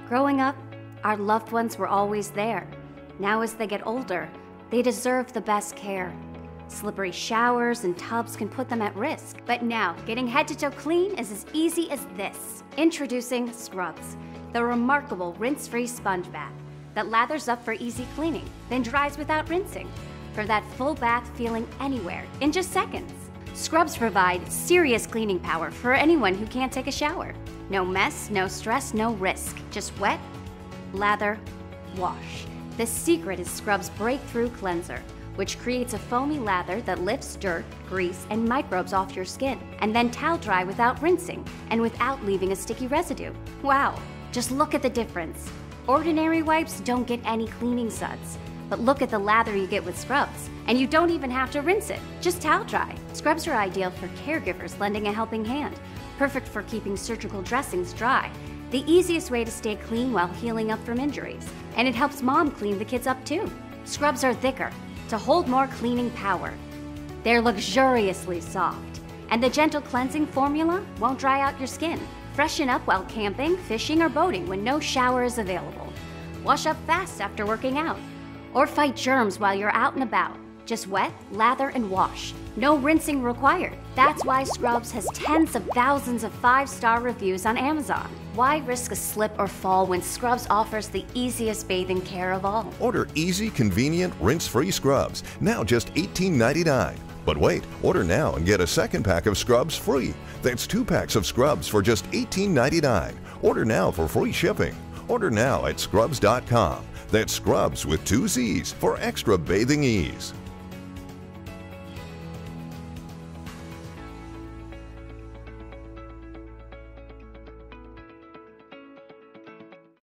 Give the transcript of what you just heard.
Growing up, our loved ones were always there. Now as they get older, they deserve the best care. Slippery showers and tubs can put them at risk. But now, getting head to toe clean is as easy as this. Introducing Scrubzz, the remarkable rinse-free sponge bath that lathers up for easy cleaning, then dries without rinsing, for that full bath feeling anywhere in just seconds. Scrubzz provide serious cleaning power for anyone who can't take a shower. No mess, no stress, no risk. Just wet, lather, wash. The secret is Scrubzz Breakthrough Cleanser, which creates a foamy lather that lifts dirt, grease, and microbes off your skin, and then towel dry without rinsing and without leaving a sticky residue. Wow, just look at the difference. Ordinary wipes don't get any cleaning suds, but look at the lather you get with Scrubzz, and you don't even have to rinse it, just towel dry. Scrubzz are ideal for caregivers lending a helping hand, perfect for keeping surgical dressings dry, the easiest way to stay clean while healing up from injuries, and it helps mom clean the kids up too. Scrubzz are thicker, to hold more cleaning power. They're luxuriously soft, and the gentle cleansing formula won't dry out your skin. Freshen up while camping, fishing, or boating when no shower is available. Wash up fast after working out, or fight germs while you're out and about. Just wet, lather, and wash. No rinsing required. That's why Scrubzz has tens of thousands of 5-star reviews on Amazon. Why risk a slip or fall when Scrubzz offers the easiest bathing care of all? Order easy, convenient, rinse-free Scrubzz, now just $18.99. But wait, order now and get a second pack of Scrubzz free. That's 2 packs of Scrubzz for just $18.99. Order now for free shipping. Order now at Scrubzz.com. That's Scrubzz with 2 Z's for extra bathing ease.